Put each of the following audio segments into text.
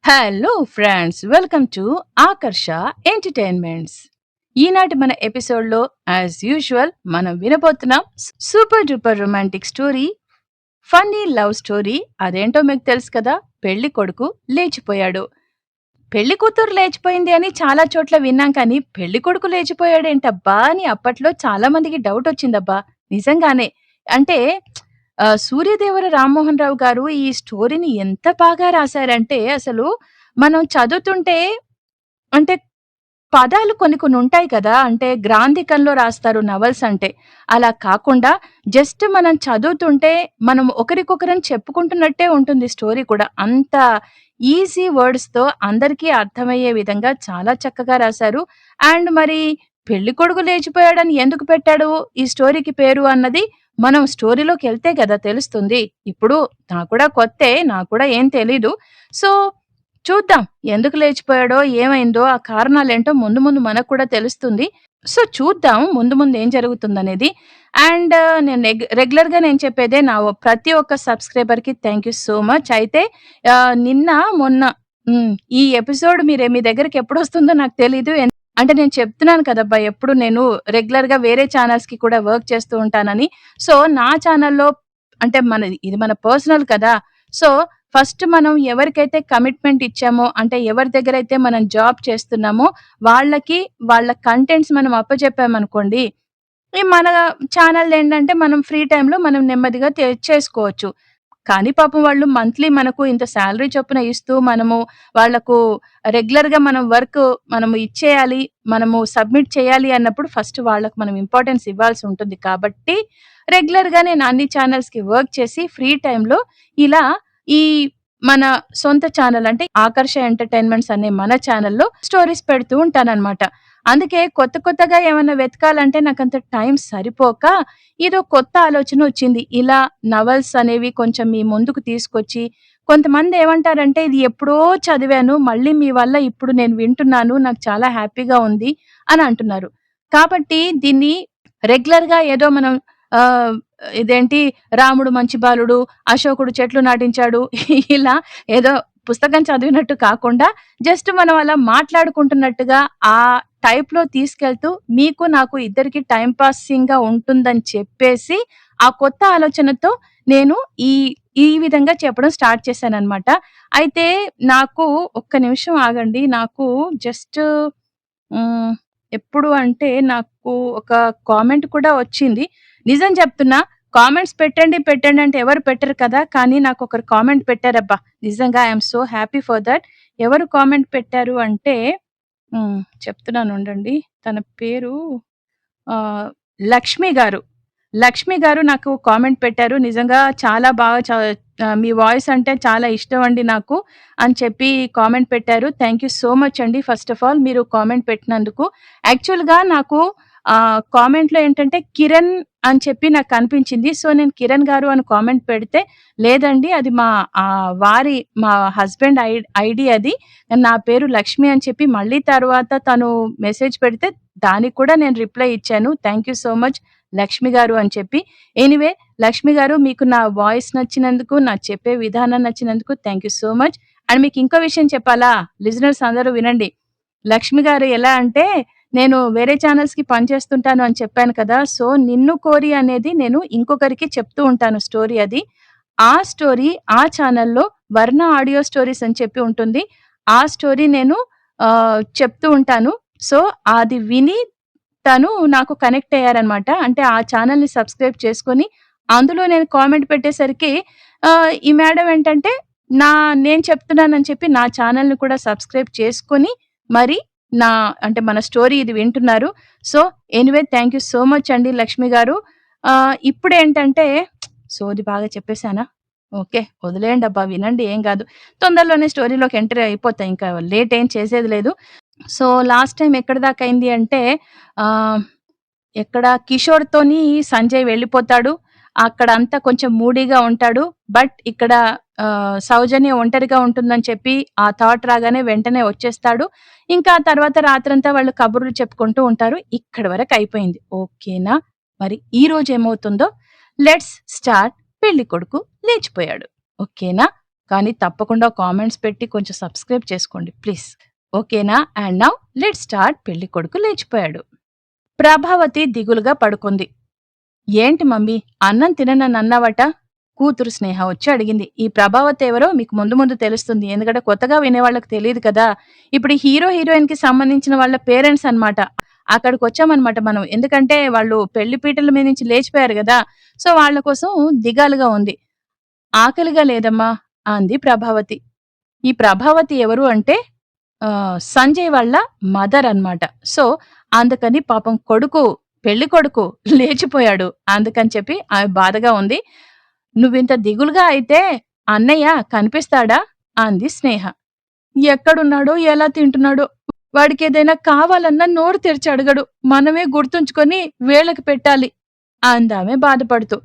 Hello friends, welcome to Akarsha entertainments. ఈనాటి మన ఎపిసోడ్లో యాజ్ యూజువల్ మనం వినబోతున్నాం super duper romantic story, funny love story. అదేంటో మీకు తెలుసు కదా, పెళ్లి కొడుకు లేచిపోయాడు. పెళ్లి కూతురు లేచిపోయింది అని చాలా చోట్ల విన్నాం, కానీ పెళ్లి కొడుకు లేచిపోయాడేంటబ్బా అని అప్పట్లో చాలా మందికి డౌట్ వచ్చిందబ్బా. నిజంగానే అంటే సూర్యదేవర రామ్మోహన్ రావు గారు ఈ స్టోరీని ఎంత బాగా రాశారంటే, అసలు మనం చదువుతుంటే అంటే పదాలు కొన్ని కొన్ని ఉంటాయి కదా! అంటే గ్రాంథికంలో రాస్తారు నవల్స్ అంటే. అలా కాకుండా జస్ట్ మనం చదువుతుంటే మనం ఒకరికొకరం చెప్పుకుంటున్నట్టే ఉంటుంది స్టోరీ కూడా. అంత ఈజీ వర్డ్స్‌తో అందరికీ అర్థమయ్యే విధంగా చాలా చక్కగా రాశారు. అండ్ మరి పెళ్ళికొడుకు లేచిపోయాడని ఎందుకు పెట్టాడు ఈ స్టోరీకి పేరు అన్నది మనం స్టోరీలోకెళ్తే గదా తెలుస్తుంది. ఇప్పుడు నాకు కూడా కొత్తే. నాకు కూడా ఏం తెలీదు. సో చూద్దాం. ఎందుకు లేచిపోయాడో, ఏమైందో, ఆ కారణాలేంటో ముందు ముందు మనకు కూడా తెలుస్తుంది. సో, చూద్దాం ముందు ముందు ఏం జరుగుతుందనేది. అండ్ నేను రెగ్యులర్‌గా నేను చెప్పేదే ప్రతి ఒక్క సబ్‌స్క్రైబర్‌కి థాంక్ యూ సో మచ్. అయితే నిన్న, మొన్న హ్మ్. ఈ ఎపిసోడ్ మీ దగ్గరికి ఎప్పుడొస్తుందో నాకు తెలీదు. అంటే నేను చెప్తున్నాను కదబ్బా! ఎప్పుడు నేను రెగ్యులర్‌గా వేరే ఛానెల్స్‌కి కూడా వర్క్ చేస్తూ ఉంటానని. సో, నా ఛానెల్‌లో అంటే ఇది మన పర్సనల్ కదా! సో, ఫస్ట్ మనం ఎవరికైతే కమిట్మెంట్ ఇచ్చామో, అంటే ఎవరి దగ్గరైతే మనం జాబ్ చేస్తున్నామో వాళ్ళకి వాళ్ళ కంటెంట్స్ మనం అప్పజెప్పామనుకోండి, ఈ మన ఛానెల్‌దేంటంటే మనం ఫ్రీ టైమ్‌లో మనం నెమ్మదిగా చేసుకోవచ్చు. కానీ పాపం వాళ్ళు మంత్లీ మనకు ఇంత సాలరీ చొప్పున ఇస్తూ మనము వాళ్ళకు రెగ్యులర్‌గా మనం వర్క్ మనము ఇచ్చేయాలి, మనము సబ్మిట్ చేయాలి అన్నప్పుడు ఫస్ట్ వాళ్ళకి మనం ఇంపార్టెన్స్ ఇవ్వాల్సి ఉంటుంది. కాబట్టి రెగ్యులర్‌గా నేను అన్ని ఛానెల్స్‌కి వర్క్ చేసి ఫ్రీ టైమ్‌లో ఇలా ఈ మన సొంత ఛానెల్ అంటే ఆకర్ష ఎంటర్‌టైన్‌మెంట్స్ అనే మన ఛానెల్‌లో స్టోరీస్ పెడుతూ ఉంటాననమాట. అందుకే కొత్త కొత్తగా ఏమన్నా వెతకాలంటే నాకంత టైం సరిపోక ఏదో కొత్త ఆలోచనొచ్చింది. ఇలా నవల్స్ అనేవి కొంచెం మీ ముందుకు తీసుకొచ్చి, కొంతమంది ఏమంటారంటే ఇది ఎప్పుడో చదివాను, మళ్ళీ మీ వల్ల ఇప్పుడు నేను వింటున్నాను, నాకు చాలా హ్యాపీగా ఉంది అని అంటున్నారు. కాబట్టి దీన్ని రెగ్యులర్‌గా ఏదో మనం ఆహ్, ఇదేంటి రాముడు మంచి బాలుడు, అశోకుడు చెట్లు నాటించాడు ఇలా ఏదో పుస్తకం చదివినట్టు కాకుండా జస్ట్ మనం అలా మాట్లాడుకుంటున్నట్టుగా ఆ టైప్‌లో తీసుకెళ్తూ మీకు నాకు ఇద్దరికి టైమ్ పాసింగ్‌గా ఉంటుందని చెప్పేసి, ఆ కొత్త ఆలోచనతో నేను ఈ ఈ విధంగా చెప్పడం స్టార్ట్ చేశాననమాట. అయితే నాకు ఒక్క నిమిషం ఆగండి. నాకు జస్ట్ హ్మ్. ఎప్పుడు అంటే నాకు ఒక కామెంట్ కూడా వచ్చింది. నిజం చెప్తున్నా, కామెంట్స్ పెట్టండి, పెట్టండి అంటే ఎవరు పెట్టరు కదా! కానీ నాకొకరు కామెంట్ పెట్టారబ్బా! నిజంగా I am so happy for that. ఎవరు కామెంట్ పెట్టారు అంటే చెప్తున్నానుండండి. తన పేరు ఆహ్, లక్ష్మి గారు. లక్ష్మి గారు నాకు కామెంట్ పెట్టారు. నిజంగా చాలా బాగా మీ వాయిస్ అంటే చాలా ఇష్టమండి నాకు అని చెప్పి కామెంట్ పెట్టారు. థాంక్ యూ సో మచ్ అండి ఫస్ట్ ఆఫ్ ఆల్ మీరు కామెంట్ పెట్టినందుకు. యాక్చువల్‌గా నాకు కామెంట్‌లో ఏంటంటే కిరణ్ అని చెప్పి నాకు కనిపించింది. సో, నేను కిరణ్ గారు అని కామెంట్ పెడితే, లేదండి అది మా హస్బెండ్ ఐడీ అది. నా పేరు లక్ష్మి అని చెప్పి మళ్ళీ తర్వాత తను మెసేజ్ పెడితే దానికి కూడా నేను రిప్లై ఇచ్చాను. Thank you so much Lakshmi గారు అని చెప్పి. ఎనీవే లక్ష్మి గారు మీకు నా వాయిస్ నచ్చినందుకు, నా చెప్పే విధానం నచ్చినందుకు thank you so much. And మీకు ఇంకో విషయం చెప్పాలా? లిజనర్స్ అందరూ వినండి. లక్ష్మి గారు ఎలా అంటే, నేను వేరే ఛానెల్స్‌కి పనిచేస్తుంటాను అని చెప్పాను కదా! సో, 'నిన్ను కోరి' అనేది నేను ఇంకొకరికి చెప్తూ ఉంటాను స్టోరీ అది. ఆ స్టోరీ ఆ ఛానెల్‌లో 'వర్ణ ఆడియో స్టోరీస్' అని చెప్పి ఉంటుంది. ఆ స్టోరీ నేను చెప్తూ ఉంటాను. సో, అది విని తను నాకు కనెక్ట్ అయ్యారనమాట. అంటే ఆ ఛానెల్‌ని సబ్‌స్క్రైబ్ చేసుకొని, అందులో నేను కామెంట్ పెట్టేసరికి ఈ మేడం ఏంటంటే, నా నేను చెప్తున్నానని చెప్పి నా ఛానెల్‌ని కూడా సబ్‌స్క్రైబ్ చేసుకొని, మరి నా అంటే మన స్టోరీ ఇది వింటున్నారు. So, anyway thank you so much అండి లక్ష్మి గారు. ఇప్పుడేంటంటే సోది బాగా చెప్పేసానా? ఓకే. వదిలేయండబ్బా! వినండి ఏం గాదు. తొందరలోనే స్టోరీలోకి ఎంటర్ అయిపోతా ఇంకా లేట్ ఏం చేసేది లేదు. సో, లాస్ట్ టైమ్ ఎక్కడి దాకా అయింది అంటే ఆహ్, ఎక్కడ కిషోర్‌తోని సంజయ్ వెళ్ళిపోతాడు. అక్కడంతా కొంచెం మూడీగా ఉంటాడు. బట్ ఇక్కడ సౌజన్య ఒంటరిగా ఉంటుందని చెప్పి ఆ థాట్ రాగానే వెంటనే వచ్చేస్తాడు. ఇంకా ఆ తర్వాత రాత్రంతా వాళ్ళు కబుర్లు చెప్పుకుంటూ ఉంటారు. ఇక్కడి వరకు అయిపోయింది. ఓకేనా? మరి ఈరోజు ఏమవుతుందో లెట్స్ స్టార్ట్. పెళ్ళికొడుకు లేచిపోయాడు. ఓకేనా? కానీ తప్పకుండా కామెంట్స్ పెట్టి కొంచెం సబ్స్క్రైబ్ చేసుకోండి ప్లీజ్. ఓకేనా? And now let's start. పెళ్ళికొడుకు లేచిపోయాడు. ప్రభావతి దిగులుగా పడుకుంది. ఏంటి మమ్మీ, అన్నం తిననన్నావట? కూతురు స్నేహ వచ్చి అడిగింది. ఈ ప్రభావతి ఎవరో మీకు ముందు ముందు తెలుస్తుంది. ఎందుకంటే కొత్తగా వినేవాళ్ళకి తెలియదు కదా. ఇప్పుడు ఈ హీరో హీరోయిన్ కి సంబంధించిన వాళ్ళ పేరెంట్స్ అన్నమాట. అక్కడికి వచ్చామన్నమాట మనం. ఎందుకంటే వాళ్ళు పెళ్లి పీటల మీద నుంచి లేచిపోయారు కదా. సో వాళ్ళ కోసం దిగాలుగా ఉంది. ఆకలిగా లేదమ్మా అంది ప్రభావతి. ఈ ప్రభావతి ఎవరు అంటే సంజయ్ వాళ్ళ మదర్ అన్నమాట. సో అందుకని పాపం పెళ్లి కొడుకు లేచిపోయాడు. అందుకని చెప్పి ఆమె బాధగా ఉంది. నువ్వింత దిగులుగా అయితే అన్నయ్య కనిపిస్తాడా అంది స్నేహ. ఎక్కడున్నాడో, ఎలా తింటున్నాడో, వాడికేదైనా కావాలన్నా నోరు తెరిచి అడగడు. మనమే గుర్తుంచుకొని వేళకి పెట్టాలి అందామె బాధపడుతూ.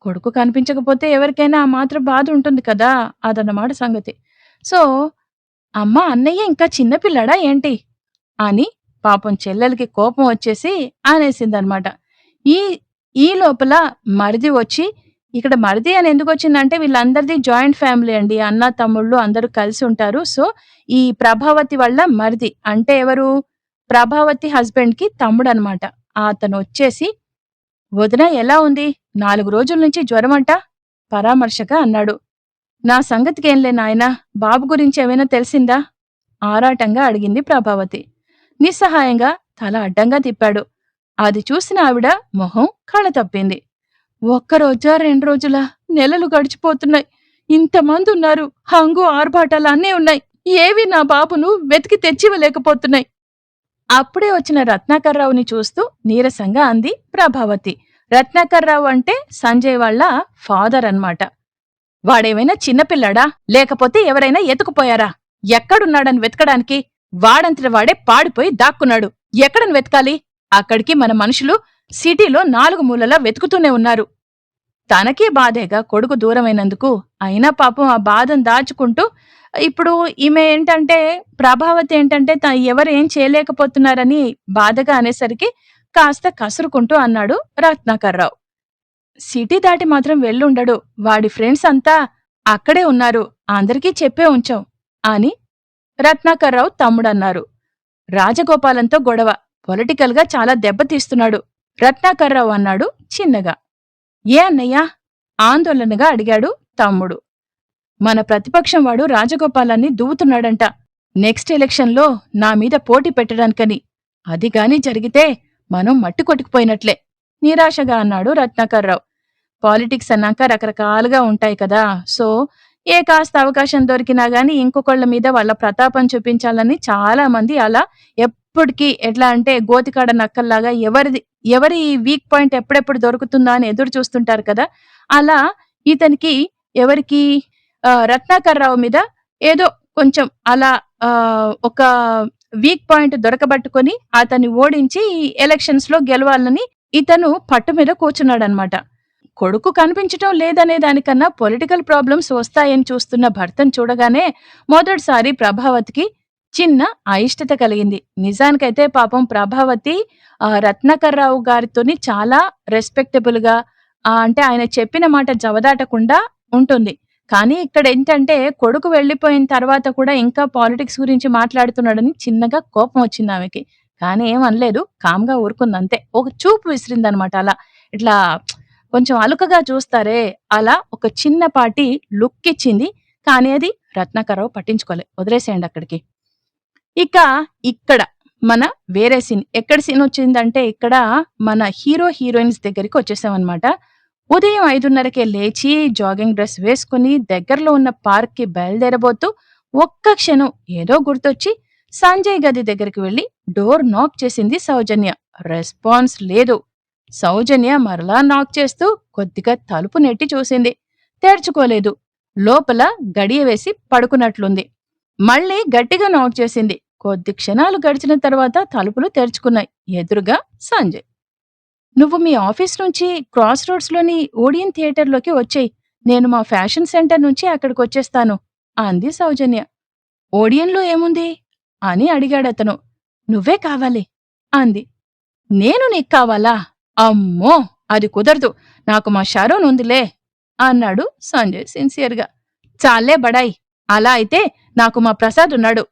కొడుకు కనిపించకపోతే ఎవరికైనా ఆ మాత్రం బాధ ఉంటుంది కదా. అదన్నమాట సంగతి. సో అమ్మా, అన్నయ్య ఇంకా చిన్నపిల్లడా ఏంటి అని పాపం చెల్లెలకి కోపం వచ్చేసి అనేసిందనమాట. ఈ ఈ లోపల మరిది వచ్చి, ఇక్కడ మరిది అని ఎందుకు వచ్చిందంటే వీళ్ళందరిది జాయింట్ ఫ్యామిలీ అండి. అన్న తమ్ముళ్ళు అందరూ కలిసి ఉంటారు. సో ఈ ప్రభావతి వల్ల మరిది అంటే ఎవరు? ప్రభావతి హస్బెండ్ కి తమ్ముడు అనమాట. అతను వచ్చేసి, వదిన ఎలా ఉంది? 4 రోజుల నుంచి జ్వరమంట పరామర్శగా అన్నాడు. నా సంగతికేంలే నాయనా, బాబు గురించి ఏమైనా తెలిసిందా ఆరాటంగా అడిగింది ప్రభావతి. నిస్సహాయంగా తల అడ్డంగా తిప్పాడు. అది చూసిన ఆవిడ మొహం కళ తప్పింది. ఒక్కరోజా 2 రోజులా? నెలలు గడిచిపోతున్నాయి. ఇంతమంది ఉన్నారు. హంగు ఆర్భాటాలు అన్నీ ఉన్నాయి. ఏవి నా బాబును వెతికి తెచ్చివ్వలేకపోతున్నాయి. అప్పుడే వచ్చిన రత్నాకర్రావుని చూస్తూ నీరసంగా అంది ప్రభావతి. రత్నాకర్రావు అంటే సంజయ్ వాళ్ళ ఫాదర్ అన్నమాట. వాడేమైనా చిన్నపిల్లాడా? లేకపోతే ఎవరైనా ఎత్తుకుపోయారా? ఎక్కడున్నాడని వెతకడానికి? వాడంతట వాడే పాడిపోయి దాక్కున్నాడు. ఎక్కడని వెతకాలి? అక్కడికి మన మనుషులు సిటీలో 4 మూలలా వెతుకుతూనే ఉన్నారు. తనకే బాధేగా కొడుకు దూరమైనందుకు. అయినా పాపం ఆ బాధను దాచుకుంటూ ఇప్పుడు ఈమె ఏంటంటే ప్రభావతి ఏంటంటే ఎవరేం చేయలేకపోతున్నారని బాధగా అనేసరికి కాస్త కసురుకుంటూ అన్నాడు రత్నాకర్రావు. సిటీ దాటి మాత్రం వెళ్ళుండడు. వాడి ఫ్రెండ్స్ అంతా అక్కడే ఉన్నారు. అందరికీ చెప్పే ఉంచాం అని రత్నాకర్రావు తమ్ముడన్నారు. రాజగోపాలంతో గొడవ. పొలిటికల్ గా చాలా దెబ్బతీస్తున్నాడు రత్నాకర్రావు అన్నాడు చిన్నగా. ఏ అన్నయ్యా? ఆందోళనగా అడిగాడు తమ్ముడు. మన ప్రతిపక్షం వాడు రాజగోపాలాన్ని దువ్వుతున్నాడంట. నెక్స్ట్ ఎలక్షన్లో నా మీద పోటీ పెట్టడానికని. అదిగాని జరిగితే మనం మట్టి కొట్టుకుపోయినట్లే నిరాశగా అన్నాడు రత్నాకర్రావు. పాలిటిక్స్ అన్నాక రకరకాలుగా ఉంటాయి కదా. సో ఏ కాస్త అవకాశం దొరికినా గాని ఇంకొకళ్ళ మీద వాళ్ళ ప్రతాపం చూపించాలని చాలా మంది అలా ఎప్పటికీ ఎట్లా అంటే గోతికాడ నక్కల్లాగా ఎవరి వీక్ పాయింట్ ఎప్పుడెప్పుడు దొరుకుతుందా అని ఎదురు చూస్తుంటారు కదా. అలా ఇతనికి ఎవరికి రత్నాకర్రావు మీద ఏదో కొంచెం అలా ఒక వీక్ పాయింట్ దొరకబట్టుకొని అతన్ని ఓడించి ఎలక్షన్స్ లో గెలవాలని ఇతను పట్టు మీద కూర్చున్నాడనమాట. కొడుకు కనిపించటం లేదనే దానికన్నా పొలిటికల్ ప్రాబ్లమ్స్ వస్తాయని చూస్తున్న భర్తను చూడగానే మొదటిసారి ప్రభావతికి చిన్న అయిష్టత కలిగింది. నిజానికైతే పాపం ప్రభావతి రత్నాకర్రావు గారితోని చాలా రెస్పెక్టబుల్ గా అంటే ఆయన చెప్పిన మాట జవదాటకుండా ఉంటుంది. కానీ ఇక్కడ ఏంటంటే కొడుకు వెళ్లిపోయిన తర్వాత కూడా ఇంకా పాలిటిక్స్ గురించి మాట్లాడుతున్నాడని చిన్నగా కోపం వచ్చింది ఆమెకి. కానీ ఏమనలేదు, కామ్గా ఊరుకుందంతే. ఒక చూపు విసిరిందనమాట. అలా ఇట్లా కొంచెం అలుకగా చూస్తారే అలా ఒక చిన్నపాటి లుక్ ఇచ్చింది. కానీ అది రత్నాకర్రావు పట్టించుకోలే, వదిలేసేయండి అక్కడికి. ఇక ఇక్కడ మన వేరే సీన్. ఎక్కడ సీన్ వచ్చిందంటే ఇక్కడ మన హీరో హీరోయిన్స్ దగ్గరికి వచ్చేసామన్నమాట. ఉదయం 5:30కే లేచి జాగింగ్ డ్రెస్ వేసుకుని దగ్గరలో ఉన్న పార్క్ కి బయలుదేరబోతూ ఒక్క క్షణం ఏదో గుర్తొచ్చి సంజయ్ గది దగ్గరికి వెళ్లి డోర్ నాక్ చేసింది సౌజన్య. రెస్పాన్స్ లేదు. సౌజన్య మరలా నాక్ చేస్తూ కొద్దిగా తలుపు నెట్టి చూసింది. తెరుచుకోలేదు. లోపల గడియ వేసి పడుకున్నట్లుంది. మళ్ళీ గట్టిగా నాక్ చేసింది. కొద్ది క్షణాలు గడిచిన తర్వాత తలుపులు తెరుచుకున్నాయి. ఎదురుగా సంజయ్. నువ్వు మీ ఆఫీస్ నుంచి క్రాస్ రోడ్స్ లోని ఓడియన్ థియేటర్లోకి వచ్చేయి. నేను మా ఫ్యాషన్ సెంటర్ నుంచి అక్కడికి వచ్చేస్తాను అంది సౌజన్య. ఓడియన్లో ఏముంది అని అడిగాడతను. నువ్వే కావాలి అంది. నేను నీకు కావాలా? అమ్మో, అది కుదరదు. నాకు మా షరోన్ ఉందిలే అన్నాడు సంజయ్ సిన్సియర్గా. చాలే బడాయి. అలా అయితే నాకు మా ప్రసాద్ ఉన్నాడు.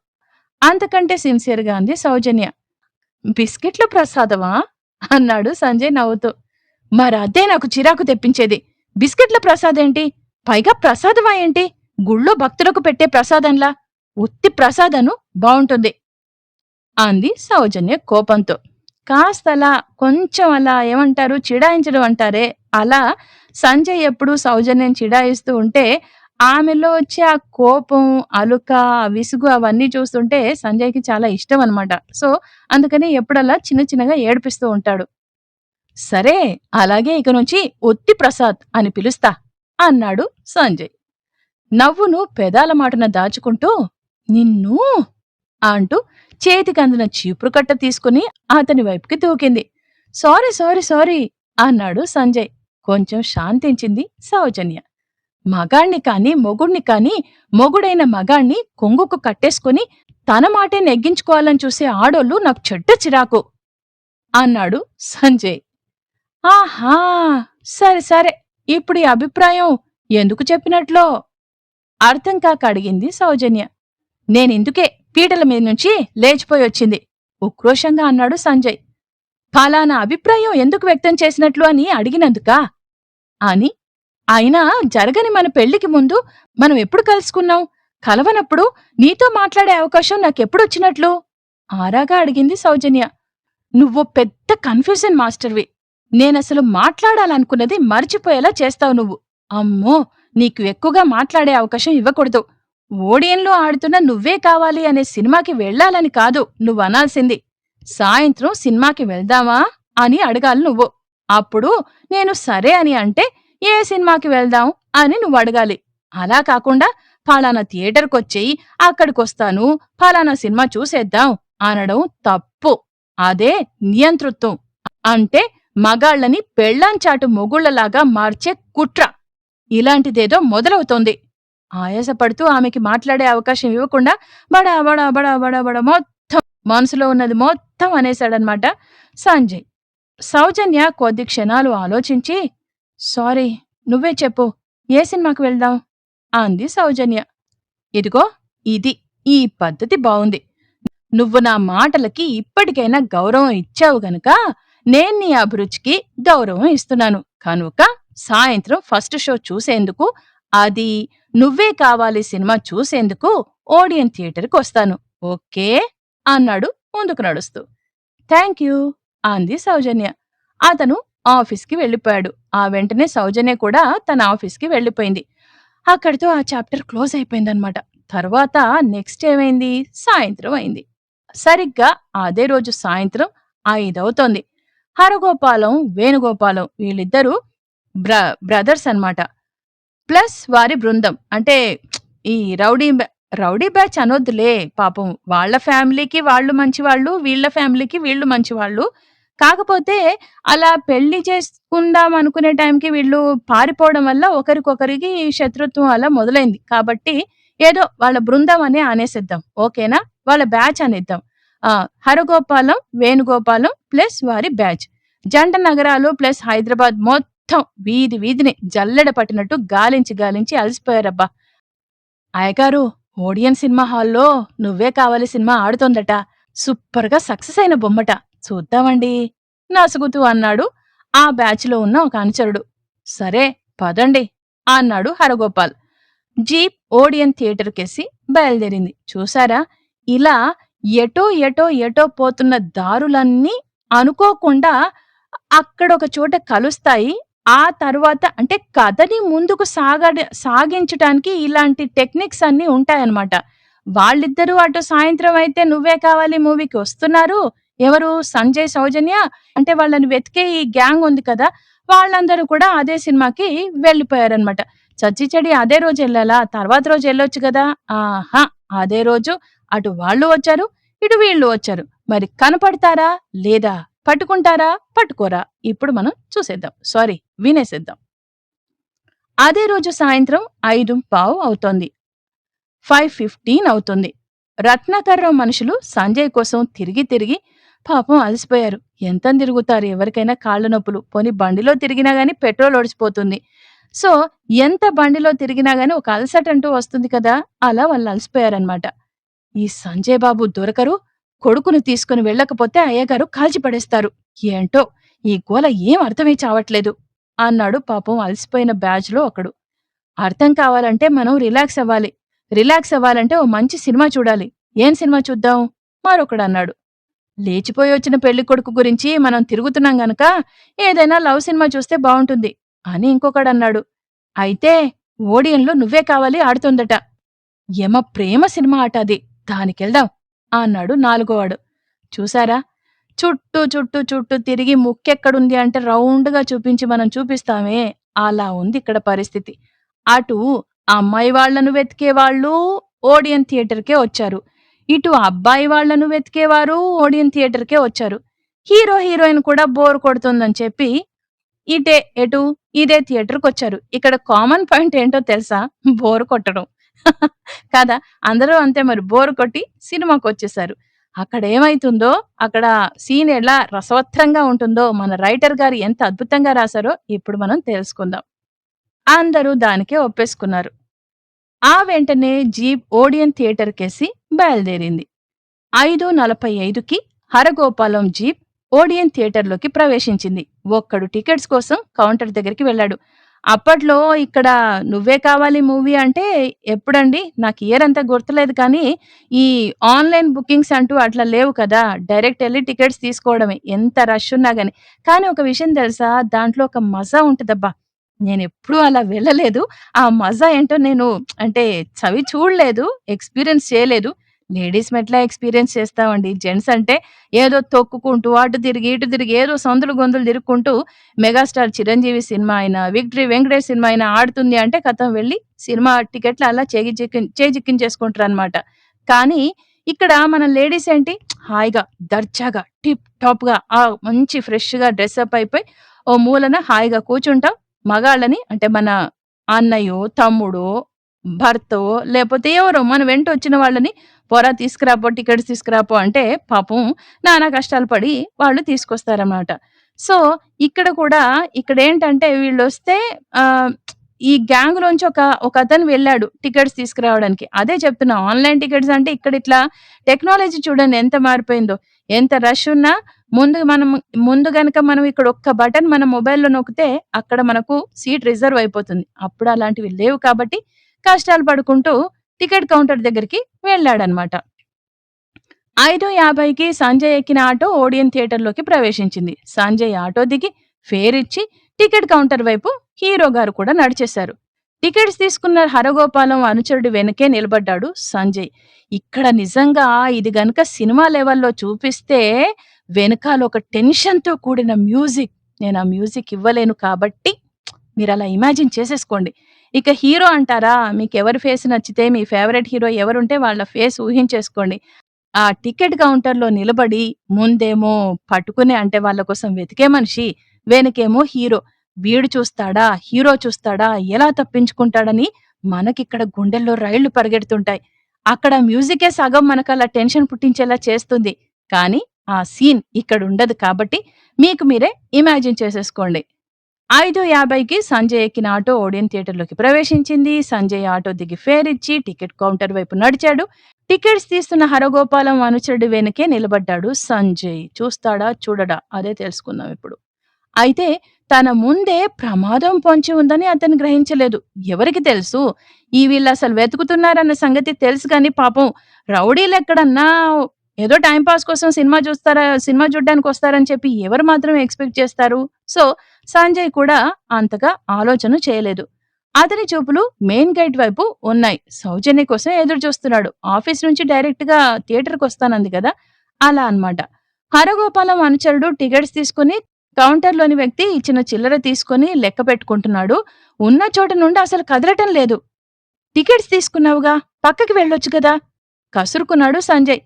అంతకంటే సిన్సియర్‌గా అంది సౌజన్య. బిస్కెట్‌ల ప్రసాదమా? అన్నాడు సంజయ్ నవ్వుతూ. మరదే నాకు చిరాకు తెప్పించేది. బిస్కెట్‌ల ప్రసాదేంటి? పైగా ప్రసాదమా ఏంటి? గుళ్ళో భక్తులకు పెట్టే ప్రసాదంలా. ఉత్తి ప్రసాదను బావుంటుంది అంది సౌజన్య కోపంతో. కాస్తలా కొంచెం అలా ఏమంటారు చిడాయించడం అంటారే, అలా సంజయ్ ఎప్పుడూ సౌజన్యం చిడాయిస్తూ ఉంటే ఆమెలో వచ్చే ఆ కోపం, అలుక, ఆ విసుగు అవన్నీ చూస్తుంటే సంజయ్‌కి చాలా ఇష్టం అనమాట. సో, అందుకని ఎప్పుడలా చిన్న చిన్నగా ఏడిపిస్తూ ఉంటాడు. సరే, అలాగే ఇక నుంచి ఒత్తి ప్రసాద్ అని పిలుస్తా అన్నాడు సంజయ్. నవ్వును పెదాల మాటున దాచుకుంటూ నిన్ను అంటూ చేతికందిన చీపురుకట్ట తీసుకుని అతని వైపుకి దూకింది. సారీ సారీ సారీ అన్నాడు సంజయ్. కొంచెం శాంతించింది సౌజన్య. మగాణ్ణి కాని మొగుణ్ణి కాని మొగుడైన మగాణ్ణి కొంగుకు కట్టేసుకుని తన మాటే నెగ్గించుకోవాలని చూసే ఆడోళ్ళు నాకు చెడ్డ చిరాకు అన్నాడు సంజయ్. ఆహా, సరే సరే, ఇప్పుడు ఈ అభిప్రాయం ఎందుకు చెప్పినట్లో అర్థం కాక అడిగింది సౌజన్య. నేనిందుకే పీటల మీద నుంచి లేచిపోయొచ్చింది ఉక్రోషంగా అన్నాడు సంజయ్. ఫలానా అభిప్రాయం ఎందుకు వ్యక్తం చేసినట్లు అని అడిగినందుకా అని. అయినా జరగని మన పెళ్లికి ముందు మనం ఎప్పుడు కలుసుకున్నాం? కలవనప్పుడు నీతో మాట్లాడే అవకాశం నాకెప్పుడొచ్చినట్లు ఆరాగా అడిగింది సౌజన్య. నువ్వు పెద్ద కన్ఫ్యూజన్ మాస్టర్వి. నేనసలు మాట్లాడాలనుకున్నది మర్చిపోయేలా చేస్తావు నువ్వు. అమ్మో, నీకు ఎక్కువగా మాట్లాడే అవకాశం ఇవ్వకూడదు. ఓడియన్లో ఆడుతున్న నువ్వే కావాలి అనే సినిమాకి వెళ్ళాలని కాదు నువ్వనాల్సింది. సాయంత్రం సినిమాకి వెళ్దామా అని అడగాలి నువ్వు. అప్పుడు నేను సరే అని అంటే ఏ సినిమాకి వెళ్దాం అని నువ్వడగాలి. అలా కాకుండా ఫలానా థియేటర్కొచ్చేయి, అక్కడికొస్తాను, ఫలానా సినిమా చూసేద్దాం అనడం తప్పు. అదే నియంతృత్వం. అంటే మగాళ్ళని పెళ్ళాంచాటు మొగుళ్లలాగా మార్చే కుట్ర. ఇలాంటిదేదో మొదలవుతోంది. ఆయాసపడుతూ ఆమెకి మాట్లాడే అవకాశం ఇవ్వకుండా బడా బడా బడా బడా బడా మొత్తం మనసులో ఉన్నది మొత్తం అనేశాడనమాట సంజయ్. సౌజన్య కొద్ది క్షణాలు ఆలోచించి సారీ, నువ్వే చెప్పు, ఏ సినిమాకి వెళ్దాం అంది సౌజన్య. ఇదిగో ఇది, ఈ పద్ధతి బావుంది. నువ్వు నా మాటలకి ఇప్పటికైనా గౌరవం ఇచ్చావు గనుక నేను నీ అభిరుచికి గౌరవం ఇస్తున్నాను. కనుక సాయంత్రం ఫస్ట్ షో చూసేందుకు, అది నువ్వే కావాలి సినిమా చూసేందుకు ఓడియన్ థియేటర్కి వస్తాను. ఓకే అన్నాడు ముందుకు నడుస్తూ. థ్యాంక్యూ అంది సౌజన్య. అతను ఆఫీస్కి వెళ్ళిపోయాడు. ఆ వెంటనే సౌజన్య కూడా తన ఆఫీస్కి వెళ్ళిపోయింది. అక్కడితో ఆ చాప్టర్ క్లోజ్ అయిపోయిందనమాట. తర్వాత నెక్స్ట్ ఏమైంది? సాయంత్రం అయింది. సరిగ్గా అదే రోజు సాయంత్రం 5 అవుతోంది. హరగోపాలం, వేణుగోపాలం వీళ్ళిద్దరూ బ్రదర్స్ అన్నమాట. ప్లస్ వారి బృందం. అంటే ఈ రౌడీ బ్యాచ్ అనొద్దులే పాపం. వాళ్ళ ఫ్యామిలీకి వాళ్ళు మంచివాళ్ళు, వీళ్ళ ఫ్యామిలీకి వీళ్ళు మంచివాళ్ళు. కాకపోతే అలా పెళ్లి చేసుకుందాం అనుకునే టైంకి వీళ్ళు పారిపోవడం వల్ల ఒకరికొకరికి శత్రుత్వం అలా మొదలైంది. కాబట్టి ఏదో వాళ్ళ బృందం అనే అనేసేద్దాం. ఓకేనా? వాళ్ళ బ్యాచ్ అనేద్దాం. హరగోపాలం, వేణుగోపాలం ప్లస్ వారి బ్యాచ్. జంట నగరాలు ప్లస్ హైదరాబాద్ మొత్తం వీధి వీధిని జల్లెడ పట్టినట్టు గాలించి గాలించి అలసిపోయారబ్బా. అయ్యగారు, ఓడియన్ సినిమా హాల్లో నువ్వే కావాలి సినిమా ఆడుతోందట. సూపర్గా సక్సెస్ అయిన బొమ్మట. చూద్దామండి నసుగుతూ అన్నాడు ఆ బ్యాచ్లో ఉన్న ఒక అనుచరుడు. సరే పదండి అన్నాడు హరగోపాల్. జీప్ ఓడియన్ థియేటర్కేసి బయలుదేరింది. చూసారా, ఇలా ఎటో ఎటో ఎటో పోతున్న దారులన్నీ అనుకోకుండా అక్కడొక చోట కలుస్తాయి. ఆ తర్వాత అంటే కథని ముందుకు సాగించటానికి ఇలాంటి టెక్నిక్స్ అన్నీ ఉంటాయన్నమాట. వాళ్ళిద్దరూ అటు సాయంత్రం అయితే నువ్వే కావాలి మూవీకి వస్తున్నారు. ఎవరు? సంజయ్, సౌజన్య. అంటే వాళ్ళని వెతికే ఈ గ్యాంగ్ ఉంది కదా, వాళ్ళందరూ కూడా అదే సినిమాకి వెళ్ళిపోయారనమాట. చచ్చి చెడి అదే రోజు వెళ్ళాలా? తర్వాత రోజు వెళ్ళొచ్చు కదా. ఆహా, అదే రోజు అటు వాళ్ళు వచ్చారు, ఇటు వీళ్ళు వచ్చారు. మరి కనపడతారా లేదా, పట్టుకుంటారా పట్టుకోరా, ఇప్పుడు మనం చూసేద్దాం. సారీ, వినేసేద్దాం. అదే రోజు సాయంత్రం 5:15 అవుతోంది. 5:15 అవుతుంది. రత్నాకర్రావు మనుషులు సంజయ్ కోసం తిరిగి తిరిగి పాపం అలసిపోయారు. ఎంతని తిరుగుతారు? ఎవరికైనా కాళ్ల నొప్పులు. పోని బండిలో తిరిగినా గాని పెట్రోల్ ఒడిసిపోతుంది. సో, ఎంత బండిలో తిరిగినా గాని ఒక అలసటంటూ వస్తుంది కదా! అలా వాళ్ళు అలసిపోయారనమాట. ఈ సంజయ్ బాబు దొరకరు. కొడుకుని తీసుకొని వెళ్ళకపోతే అయ్యగారు కాల్చిపడేస్తారు. ఏంటో ఈ గోల ఏం అర్థమై చావట్లేదు అన్నాడు పాపం అలసిపోయిన బ్యాచ్‌లో ఒకడు. అర్థం కావాలంటే మనం రిలాక్స్ అవ్వాలి. రిలాక్స్ అవ్వాలంటే ఓ మంచి సినిమా చూడాలి. ఏం సినిమా చూద్దాం? మరొకడన్నాడు. లేచిపోయొచ్చిన పెళ్ళికొడుకు గురించి మనం తిరుగుతున్నాం గనక ఏదైనా లవ్ సినిమా చూస్తే బావుంటుంది అని ఇంకొకడన్నాడు. అయితే ఓడియన్‌లో నువ్వే కావాలి ఆడుతోందట. యమ ప్రేమ సినిమా అట అది. దానికెళ్దాం అన్నాడు నాలుగోవాడు. చూసారా? చుట్టూ తిరిగి ముక్కెక్కడుంది అంటే రౌండ్‌గా చూపించి మనం చూపిస్తామే, అలా ఉంది ఇక్కడ పరిస్థితి. అటు అమ్మాయి వాళ్ళను వెతికేవాళ్ళు ఓడియన్ థియేటర్‌కే వచ్చారు. ఇటు అబ్బాయి వాళ్ళను వెతికేవారు ఓడియన్ థియేటర్‌కే వచ్చారు. హీరో, హీరోయిన్ కూడా బోర్ కొడుతుందని చెప్పి ఇటే ఎటు ఇదే థియేటర్‌కొచ్చారు. ఇక్కడ కామన్ పాయింట్ ఏంటో తెలుసా? బోర్ కొట్టడం. కదా! అందరూ అంతే మరి బోర్ కొట్టి సినిమాకొచ్చేసారు. అక్కడేమైతుందో, అక్కడ సీన్ ఎలా రసవత్రంగా ఉంటుందో, మన రైటర్ గారు ఎంత అద్భుతంగా రాసారో ఇప్పుడు మనం తెలుసుకుందాం. అందరూ దానికే ఒప్పేసుకున్నారు. ఆ వెంటనే జీప్ ఓడియన్ థియేటర్‌కేసి బయలుదేరింది. 5:45కి హరగోపాలం జీప్ ఓడియన్ థియేటర్‌లోకి ప్రవేశించింది. ఒక్కడు టికెట్స్ కోసం కౌంటర్ దగ్గరికి వెళ్ళాడు. అప్పట్లో ఇక్కడ 'నువ్వే కావాలి' మూవీ అంటే ఎప్పుడండి? నాకు ఇయర్ అంతా గుర్తులేదు కానీ, ఈ ఆన్‌లైన్ బుకింగ్స్ అంటూ అట్లా లేవు కదా! డైరెక్ట్ ఎళ్లి టికెట్స్ తీసుకోవడమే. ఎంత రష్ ఉన్నా గాని. కానీ ఒక విషయం తెలుసా? దాంట్లో ఒక మజా ఉంటదబ్బా! నేనెప్పుడూ అలా వెళ్ళలేదు. ఆ మజా ఏంటో నేను అంటే చవి చూడలేదు. ఎక్స్‌పీరియన్స్ చేయలేదు. లేడీస్ మెట్లా ఎక్స్‌పీరియన్స్ చేస్తామండి. జెంట్స్ అంటే ఏదో తొక్కుకుంటూ, అటు తిరిగి, ఇటు తిరిగి ఏదో సందులు గొంతులు తిరుక్కుంటూ మెగాస్టార్ చిరంజీవి సినిమా అయినా, విక్టరీ వెంకటేష్ సినిమా అయినా ఆడుతుంది అంటే ఖతం వెళ్లి సినిమా టికెట్లు అలా చేజిక్కించేసుకుంటారనమాట. కానీ ఇక్కడ మన లేడీస్ ఏంటి హాయిగా, దర్జాగా, టిప్ టాప్‌గా మంచి ఫ్రెష్‌గా డ్రెసప్ అయిపోయి ఓ మూలన హాయిగా కూర్చుంటాం. మగాళ్ళని అంటే మన అన్నయ్యో, తమ్ముడో, భర్తో లేపోతే ఎవరో మన వెంటొచ్చిన వాళ్ళని "పోరా తీసుకురాపో, టికెట్స్ తీసుకురాపో" అంటే పాపం నానా కష్టాలు పడి వాళ్ళు తీసుకొస్తారనమాట. సో, ఇక్కడ కూడా ఇక్కడేంటంటే వీళ్ళొస్తే ఆహ్, ఈ గ్యాంగ్‌లోంచి ఒకతను వెళ్ళాడు టికెట్స్ తీసుకురావడానికి. అదే చెప్తున్నా ఆన్‌లైన్ టికెట్స్ అంటే ఇక్కడిట్లా టెక్నాలజీ చూడండి ఎంత మారిపోయిందో. ఎంత రష్ ఉన్నా ముందు గనక మనం ఇక్కడ ఒక్క బటన్ మన మొబైల్‌లో నొక్కితే అక్కడ మనకు సీట్ రిజర్వ్ అయిపోతుంది. అప్పుడు అలాంటివి లేవు కాబట్టి కష్టాలు పడుకుంటూ టికెట్ కౌంటర్ దగ్గరికి వెళ్ళాడన్నమాట. 5:50కి సంజయ్ ఎక్కిన ఆటో ఓడియన్ థియేటర్‌లోకి ప్రవేశించింది. సంజయ్ ఆటో దిగి ఫేర్ ఇచ్చి టికెట్ కౌంటర్ వైపు హీరో గారు కూడా నడిచేశారు. టికెట్స్ తీసుకున్న హరగోపాలం అనుచరుడి వెనకే నిలబడ్డాడు సంజయ్. ఇక్కడ నిజంగా ఇది గనక సినిమా లెవెల్‌లో చూపిస్తే వెనకాల ఒక టెన్షన్‌తో కూడిన మ్యూజిక్. నేను ఆ మ్యూజిక్ ఇవ్వలేను కాబట్టి మీరలా ఇమాజిన్ చేసేసుకోండి. ఇక హీరో అంటారా? మీకెవరి ఫేస్ నచ్చితే మీ ఫేవరెట్ హీరో ఎవరుంటే వాళ్ళ ఫేస్ ఊహించేసుకోండి. ఆ టికెట్ కౌంటర్‌లో నిలబడి ముందేమో పట్టుకునే అంటే వాళ్ళ కోసం వెతికే మనిషి, వెనకేమో హీరో. వీడు చూస్తాడా? హీరో చూస్తాడా? ఎలా తప్పించుకుంటాడని మనకిక్కడ గుండెల్లో రైళ్లు పరిగెడుతుంటాయి. అక్కడ మ్యూజికే సగం మనకలా టెన్షన్ పుట్టించేలా చేస్తుంది. కానీ ఆ సీన్ ఇక్కడుండదు కాబట్టి మీకు మీరే ఇమాజిన్ చేసేసుకోండి. 5:50కి సంజయ్ ఎక్కిన ఆటో ఓడియన్ థియేటర్‌లోకి ప్రవేశించింది. సంజయ్ ఆటో దిగి ఫేర్ ఇచ్చి టికెట్ కౌంటర్ వైపు నడిచాడు. టికెట్స్ తీస్తున్న హరగోపాలం అనుచరుడి వెనకే నిలబడ్డాడు సంజయ్. చూస్తాడా? చూడడా? అదే తెలుసుకుందాం ఇప్పుడు. అయితే తన ముందే ప్రమాదం పొంచి ఉందని అతను గ్రహించలేదు. ఎవరికి తెలుసు? వీళ్ళసలు వెతుకుతున్నారన్న సంగతి తెలుసు గాని పాపం రౌడీలెక్కడన్నా ఏదో టైమ్ పాస్ కోసం సినిమా చూడ్డానికొస్తారని చెప్పి ఎవరు మాత్రం ఎక్స్‌పెక్ట్ చేస్తారు? సో, సంజయ్ కూడా అంతగా ఆలోచన చేయలేదు. అతని చూపులు మెయిన్ గేట్ వైపు ఉన్నాయి. సౌజన్య కోసం ఎదురు చూస్తున్నాడు. ఆఫీస్ నుంచి డైరెక్ట్‌గా థియేటర్‌కొస్తానంది గదా! అలా అన్నమాట. హరగోపాలం అనుచరుడు టికెట్స్ తీసుకొని కౌంటర్‌లోని వ్యక్తి ఇచ్చిన చిల్లర తీసుకొని లెక్క పెట్టుకుంటున్నాడు. ఉన్న చోట నుండి అసలు కదలటం లేదు. టికెట్స్ తీసుకున్నావుగా పక్కకి వెళ్ళొచ్చు గదా! కసురుకున్నాడు సంజయ్.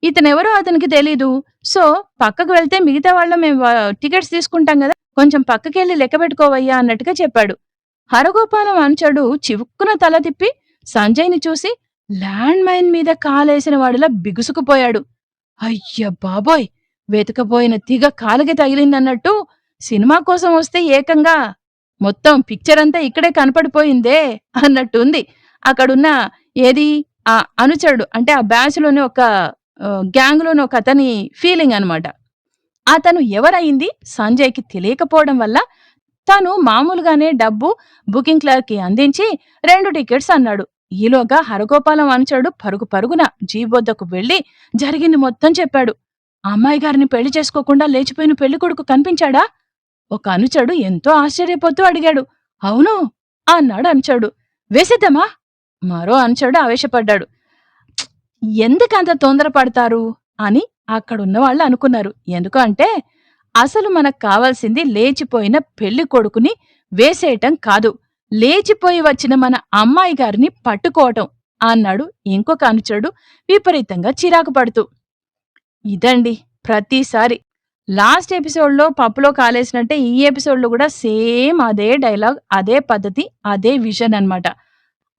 ఇతనెవరో అతనికి తెలీదు. సో, పక్కకు వెళ్తే మిగతా వాళ్ళం మేము టికెట్స్ తీసుకుంటాం గదా! కొంచెం పక్కకెళ్ళి లెక్క పెట్టుకోవయ్యా అన్నట్టుగా చెప్పాడు. హరగోపాలం అనుచరుడు చివుక్కున తల తిప్పి సంజయ్‌ని చూసి ల్యాండ్ మైన్ మీద కాలేసిన వాడిలా బిగుసుకుపోయాడు. అయ్య బాబోయ్! వెతకపోయిన తీగ కాలికి తగిలిందన్నట్టు సినిమా కోసం వస్తే ఏకంగా మొత్తం పిక్చర్ అంతా ఇక్కడే కనపడిపోయిందే అన్నట్టుంది. అక్కడున్న ఏది ఆ అనుచరుడు అంటే ఆ బ్యాచ్‌లోని ఒక గ్యాంగ్‌లోని ఒక అతని ఫీలింగ్ అన్నమాట. అతను ఎవరయింది సంజయ్‌కి తెలియకపోవడం వల్ల తను మామూలుగానే డబ్బు బుకింగ్ క్లర్క్‌కి అందించి 2 టికెట్స్ అన్నాడు. ఈలోగా హరగోపాలం అనుచరుడు పరుగు పరుగున జీప్ వద్దకు వెళ్లి జరిగింది మొత్తం చెప్పాడు. అమ్మాయి గారిని పెళ్లి చేసుకోకుండా లేచిపోయిన పెళ్ళికొడుకు కనిపించాడా? ఒక అనుచరుడు ఎంతో ఆశ్చర్యపోతూ అడిగాడు. అవును అన్నాడు అనుచరుడు. వేసేద్దామా? మరో అనుచరుడు ఆవేశపడ్డాడు. ఎందుకంత తొందరపడతారు అని అక్కడున్న వాళ్ళు అనుకున్నారు. ఎందుకు అంటే అసలు మనకు కావాల్సింది లేచిపోయిన పెళ్లి కొడుకుని వేసేయటం కాదు, లేచిపోయి వచ్చిన మన అమ్మాయి గారిని పట్టుకోవటం అన్నాడు ఇంకొక అనుచరుడు విపరీతంగా చిరాకు పడుతూ. ఇదండి ప్రతిసారి లాస్ట్ ఎపిసోడ్లో పప్పులో కాలేసినట్టే ఈ ఎపిసోడ్లో కూడా సేమ్ అదే డైలాగ్, అదే పద్ధతి, అదే విజన్ అన్నమాట.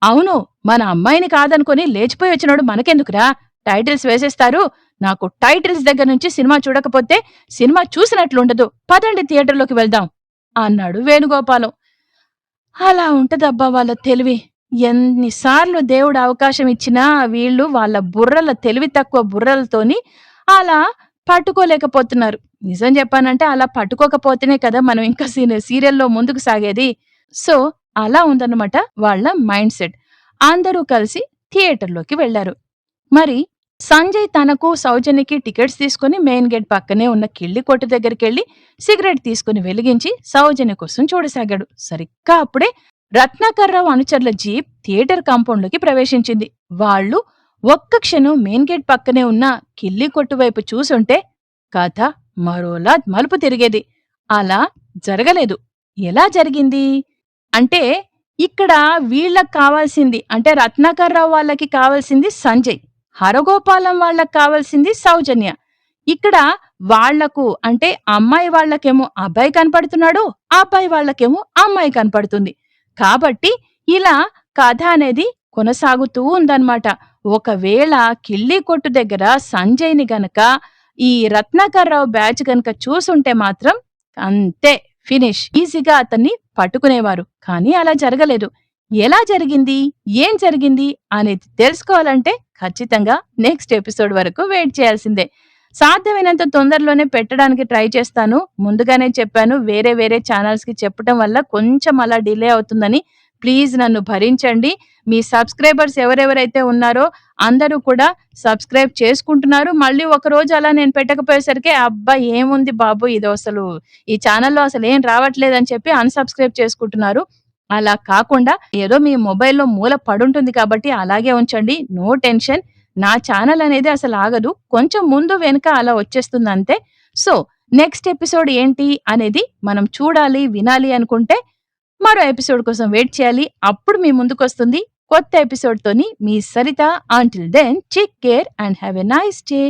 అవును, మన అమ్మాయిని కాదనుకొని లేచిపోయి వచ్చినోడు మనకెందుకురా? టైటిల్స్ వేసేస్తారు. నాకు టైటిల్స్ దగ్గర నుంచి సినిమా చూడకపోతే సినిమా చూసినట్లుండదు. పదండి థియేటర్లోకి వెళ్దాం అన్నాడు వేణుగోపాలం. అలా ఉంటదబ్బా వాళ్ళ తెలివి. ఎన్నిసార్లు దేవుడు అవకాశం ఇచ్చినా వీళ్ళు వాళ్ళ బుర్రల తెలివి తక్కువ బుర్రలతోని అలా పట్టుకోలేకపోతున్నారు. నిజం చెప్పానంటే అలా పట్టుకోకపోతేనే కదా మనం ఇంకా సీరియల్లో ముందుకు సాగేది. సో అలా ఉందన్నమాట వాళ్ళ మైండ్ సెట్. అందరూ కలిసి థియేటర్లోకి వెళ్లారు. మరి సంజయ్ తనకు సౌజన్యకి టికెట్స్ తీసుకుని మెయిన్ గేట్ పక్కనే ఉన్న కిళ్ళి కొట్టు దగ్గరికెళ్లి సిగరెట్ తీసుకుని వెలిగించి సౌజన్య కోసం చూడసాగాడు. సరిగ్గా అప్పుడే రత్నాకర్రావు అనుచరుల జీప్ థియేటర్ కాంపౌండ్లోకి ప్రవేశించింది. వాళ్ళు ఒక్క క్షణం మెయిన్ గేట్ పక్కనే ఉన్న కిల్లి కొట్టు వైపు చూసుంటే కథ మరోలా మలుపు తిరిగేది. అలా జరగలేదు. ఎలా జరిగింది అంటే ఇక్కడ వీళ్ళకి కావాల్సింది అంటే రత్నాకర్రావు వాళ్ళకి కావాల్సింది సంజయ్, హరగోపాలం వాళ్ళకి కావాల్సింది సౌజన్య. ఇక్కడ వాళ్లకు అంటే అమ్మాయి వాళ్ళకేమో అబ్బాయి కనపడుతున్నాడు, అబ్బాయి వాళ్ళకేమో అమ్మాయి కనపడుతుంది. కాబట్టి ఇలా కథ అనేది కొనసాగుతూ ఉందన్నమాట. ఒకవేళ కిళ్ళి కొట్టు దగ్గర సంజయ్ని గనక ఈ రత్నాకర్రావు బ్యాచ్ గనక చూసుంటే మాత్రం అంతే, ఫినిష్, ఈజీగా అతన్ని పట్టుకునేవారు. కానీ అలా జరగలేదు. ఎలా జరిగింది, ఏం జరిగింది అనేది తెలుసుకోవాలంటే ఖచ్చితంగా నెక్స్ట్ ఎపిసోడ్ వరకు వెయిట్ చేయాల్సిందే. సాధ్యమైనంత తొందరలోనే పెట్టడానికి ట్రై చేస్తాను. ముందుగానే చెప్పాను, వేరే వేరే ఛానల్స్ కి చెప్పటం వల్ల కొంచెం అలా డిలే అవుతుందని. ప్లీజ్ నన్ను భరించండి. మీ సబ్స్క్రైబర్స్ ఎవరెవరైతే ఉన్నారో అందరూ కూడా సబ్స్క్రైబ్ చేసుకుంటున్నారు. మళ్ళీ ఒక రోజు అలా నేను పెట్టకపోయేసరికి అబ్బా ఏముంది బాబు ఇది అసలు ఈ ఛానల్లో అసలు ఏం రావట్లేదని చెప్పి అన్సబ్స్క్రైబ్ చేసుకుంటున్నారు. అలా కాకుండా ఏదో మీ మొబైల్లో మూల పడుంటుంది కాబట్టి అలాగే ఉంచండి. No tension. నా ఛానల్ అనేది అసలు ఆగదు. కొంచెం ముందు వెనుక అలా వచ్చేస్తుంది అంతే. సో నెక్స్ట్ ఎపిసోడ్ ఏంటి అనేది మనం చూడాలి, వినాలి అనుకుంటే మరో ఎపిసోడ్ కోసం వెయిట్ చేయాలి. అప్పుడు మీ ముందుకొస్తుంది కొత్త ఎపిసోడ్ తోని మీ Saritha. Until then take care and have a nice day.